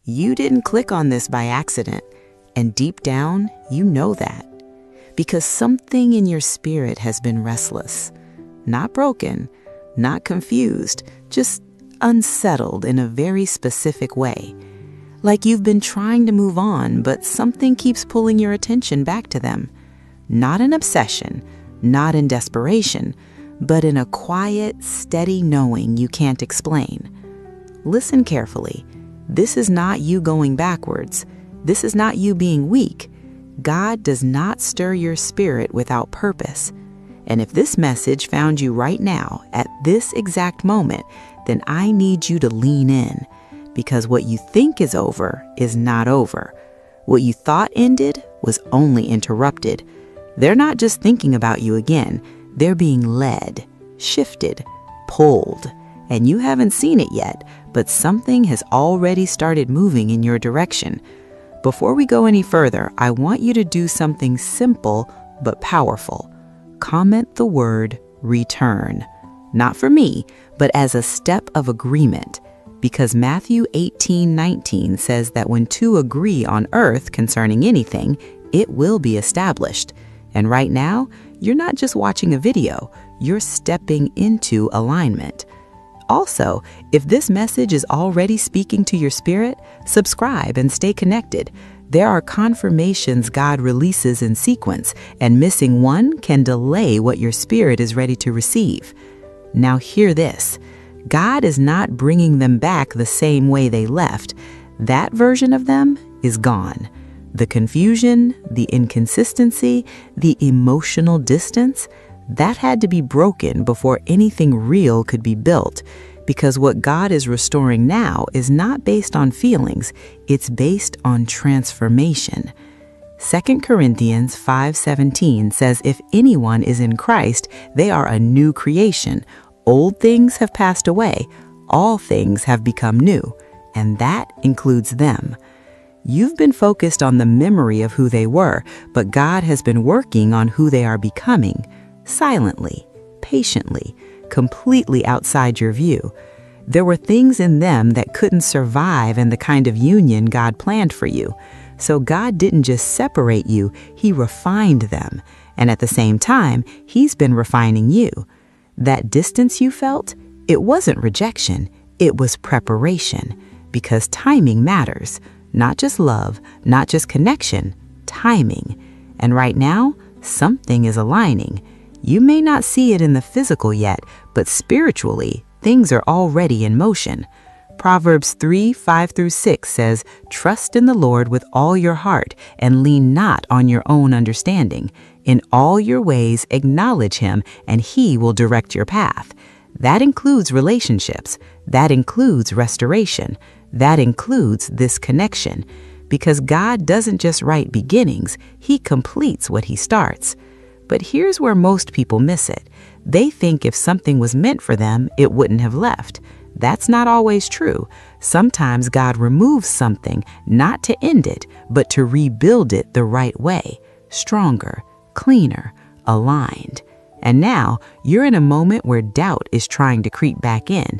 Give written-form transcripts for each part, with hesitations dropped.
You didn't click on this by accident, and deep down, you know that. Because something in your spirit has been restless. Not broken, not confused, just unsettled in a very specific way. Like you've been trying to move on, but something keeps pulling your attention back to them. Not an obsession, not in desperation, but in a quiet, steady knowing you can't explain. Listen carefully. This is not you going backwards. This is not you being weak. God does not stir your spirit without purpose. And if this message found you right now, at this exact moment, then I need you to lean in. Because what you think is over is not over. What you thought ended was only interrupted. They're not just thinking about you again. They're being led, shifted, pulled. And you haven't seen it yet, but something has already started moving in your direction. Before we go any further, I want you to do something simple but powerful. Comment the word return. Not for me, but as a step of agreement. Because Matthew 18:19 says that when two agree on earth concerning anything, it will be established. And right now, you're not just watching a video, you're stepping into alignment. Also, if this message is already speaking to your spirit, subscribe and stay connected. There are confirmations God releases in sequence, and missing one can delay what your spirit is ready to receive. Now hear this. God is not bringing them back the same way they left. That version of them is gone. The confusion, the inconsistency, the emotional distance, that had to be broken before anything real could be built, because what God is restoring now is not based on feelings, it's based on transformation. 2 Corinthians 5:17 says, if anyone is in Christ, they are a new creation. Old things have passed away, all things have become new, and that includes them. You've been focused on the memory of who they were, but God has been working on who they are becoming, silently, patiently, completely outside your view. There were things in them that couldn't survive in the kind of union God planned for you. So God didn't just separate you, He refined them. And at the same time, He's been refining you. That distance you felt, it wasn't rejection, it was preparation. Because timing matters. Not just love, not just connection, timing. And right now, something is aligning. You may not see it in the physical yet, but spiritually, things are already in motion. Proverbs 3:5-6 says, trust in the Lord with all your heart and lean not on your own understanding. In all your ways, acknowledge Him, and He will direct your path. That includes relationships. That includes restoration. That includes this connection. Because God doesn't just write beginnings, He completes what He starts. But here's where most people miss it. They think if something was meant for them, it wouldn't have left. That's not always true. Sometimes God removes something, not to end it, but to rebuild it the right way. Stronger, cleaner, aligned. And now you're in a moment where doubt is trying to creep back in.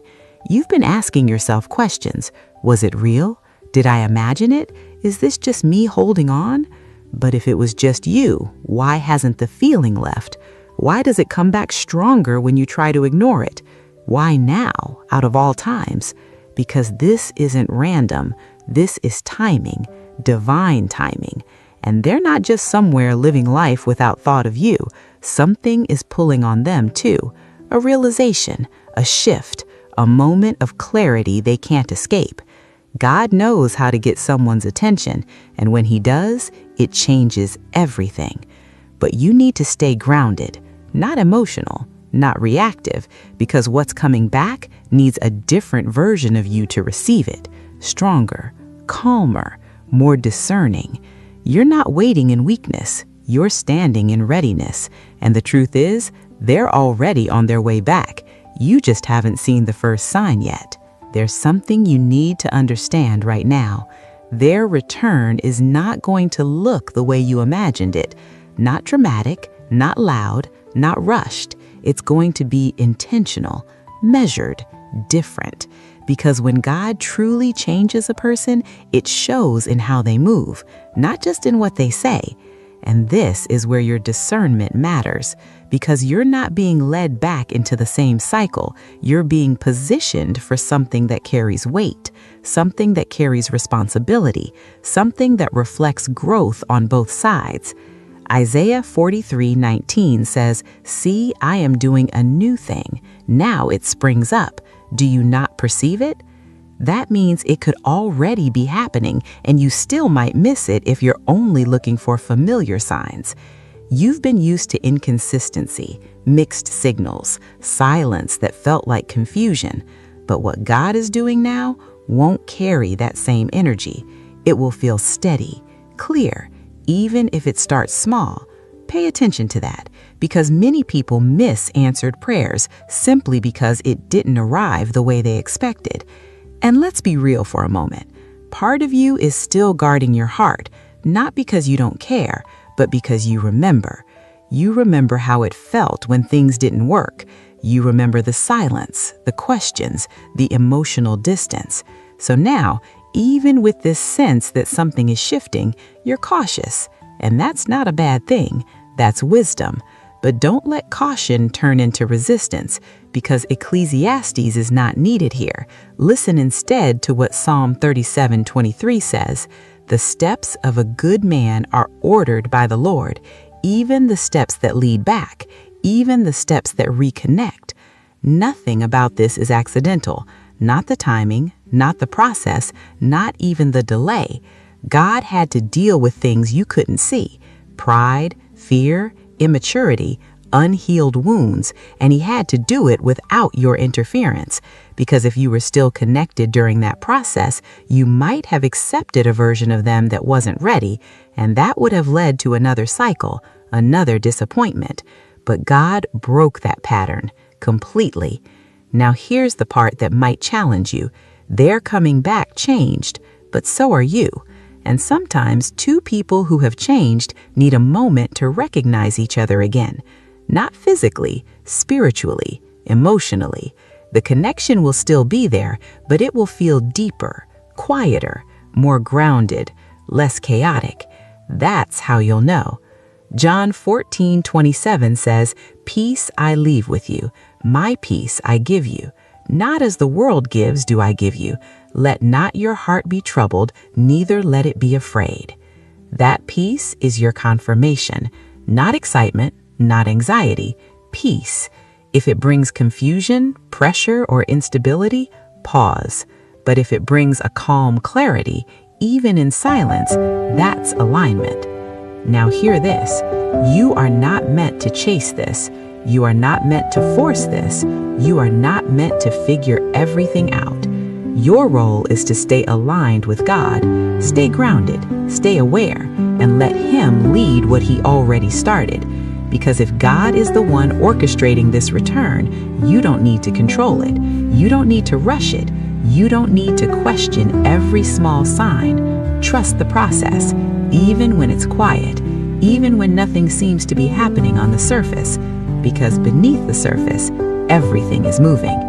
You've been asking yourself questions. Was it real? Did I imagine it? Is this just me holding on? But if it was just you, why hasn't the feeling left? Why does it come back stronger when you try to ignore it? Why now, out of all times? Because this isn't random. This is timing, divine timing. And they're not just somewhere living life without thought of you. Something is pulling on them too. A realization, a shift, a moment of clarity they can't escape. God knows how to get someone's attention, and when He does, it changes everything. But you need to stay grounded, not emotional, not reactive, because what's coming back needs a different version of you to receive it. Stronger, calmer, more discerning. You're not waiting in weakness. You're standing in readiness. And the truth is, they're already on their way back. You just haven't seen the first sign yet. There's something you need to understand right now. Their return is not going to look the way you imagined it. Not dramatic, not loud, not rushed. It's going to be intentional, measured, different. Because when God truly changes a person, it shows in how they move, not just in what they say. And this is where your discernment matters, because you're not being led back into the same cycle. You're being positioned for something that carries weight, something that carries responsibility, something that reflects growth on both sides. Isaiah 43:19 says, "See, I am doing a new thing. Now it springs up. Do you not perceive it?" That means it could already be happening, and you still might miss it if you're only looking for familiar signs. You've been used to inconsistency, mixed signals, silence that felt like confusion. But what God is doing now won't carry that same energy. It will feel steady, clear, even if it starts small. Pay attention to that, because many people miss answered prayers simply because it didn't arrive the way they expected. And let's be real for a moment. Part of you is still guarding your heart, not because you don't care, but because you remember. You remember how it felt when things didn't work. You remember the silence, the questions, the emotional distance. So now, even with this sense that something is shifting, you're cautious. And that's not a bad thing. That's wisdom. But don't let caution turn into resistance, because Ecclesiastes is not needed here. Listen instead to what Psalm 37:23 says. "The steps of a good man are ordered by the Lord, even the steps that lead back, even the steps that reconnect." Nothing about this is accidental. Not the timing, not the process, not even the delay. God had to deal with things you couldn't see: pride, fear, immaturity, unhealed wounds, and he had to do it without your interference. Because if you were still connected during that process, you might have accepted a version of them that wasn't ready, and that would have led to another cycle, another disappointment. But God broke that pattern completely. Now here's the part that might challenge you. They're coming back changed, but so are you. And sometimes two people who have changed need a moment to recognize each other again. Not physically, spiritually, emotionally. The connection will still be there, but it will feel deeper, quieter, more grounded, less chaotic. That's how you'll know. John 14:27 says, "Peace I leave with you, my peace I give you. Not as the world gives do I give you. Let not your heart be troubled, neither let it be afraid." That peace is your confirmation, not excitement, not anxiety, peace. If it brings confusion, pressure, or instability, pause. But if it brings a calm clarity, even in silence, that's alignment. Now hear this. You are not meant to chase this. You are not meant to force this. You are not meant to figure everything out. Your role is to stay aligned with God, stay grounded, stay aware, and let Him lead what He already started. Because if God is the one orchestrating this return, you don't need to control it. You don't need to rush it. You don't need to question every small sign. Trust the process, even when it's quiet, even when nothing seems to be happening on the surface. Because beneath the surface, everything is moving.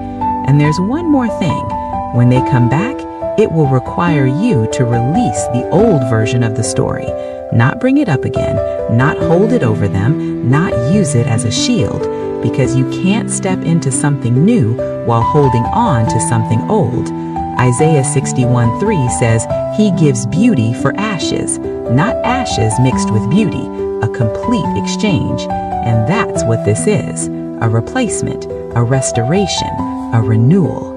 And there's one more thing. When they come back, it will require you to release the old version of the story. Not bring it up again, not hold it over them, not use it as a shield, because you can't step into something new while holding on to something old. Isaiah 61:3 says, "He gives beauty for ashes," not ashes mixed with beauty, a complete exchange. And that's what this is, a replacement, a restoration, a renewal.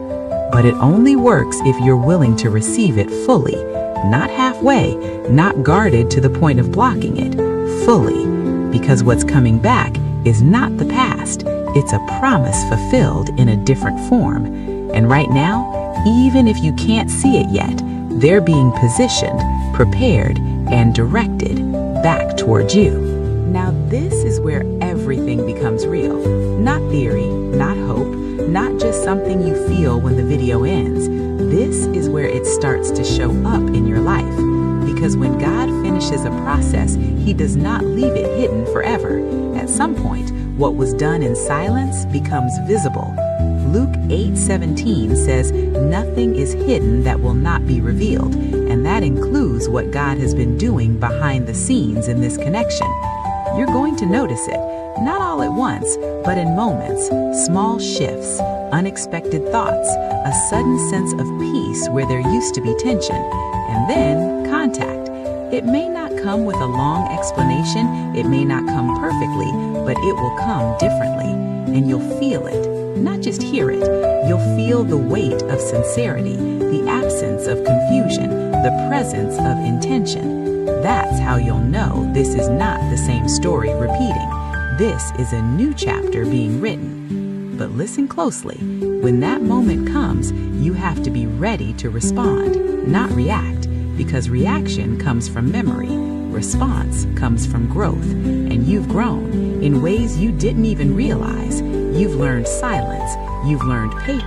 But it only works if you're willing to receive it fully, not halfway, not guarded to the point of blocking it, fully. Because what's coming back is not the past, it's a promise fulfilled in a different form. And right now, even if you can't see it yet, they're being positioned, prepared, and directed back towards you. Now this is where everything becomes real. Not theory, not hope, not just something you feel when the video ends. This is where it starts to show up in your life. Because when God finishes a process, He does not leave it hidden forever. At some point, what was done in silence becomes visible. Luke 8:17 says, "Nothing is hidden that will not be revealed," and that includes what God has been doing behind the scenes in this connection. You're going to notice it, not all at once, but in moments, small shifts, unexpected thoughts, a sudden sense of peace where there used to be tension, and then contact. It may not come with a long explanation, it may not come perfectly, but it will come differently, and you'll feel it, not just hear it. You'll feel the weight of sincerity, the absence of confusion, the presence of intention. That's how you'll know this is not the same story repeating. This is a new chapter being written. But listen closely. When that moment comes, you have to be ready to respond, not react, because reaction comes from memory. Response comes from growth, and you've grown in ways you didn't even realize. You've learned silence. You've learned patience.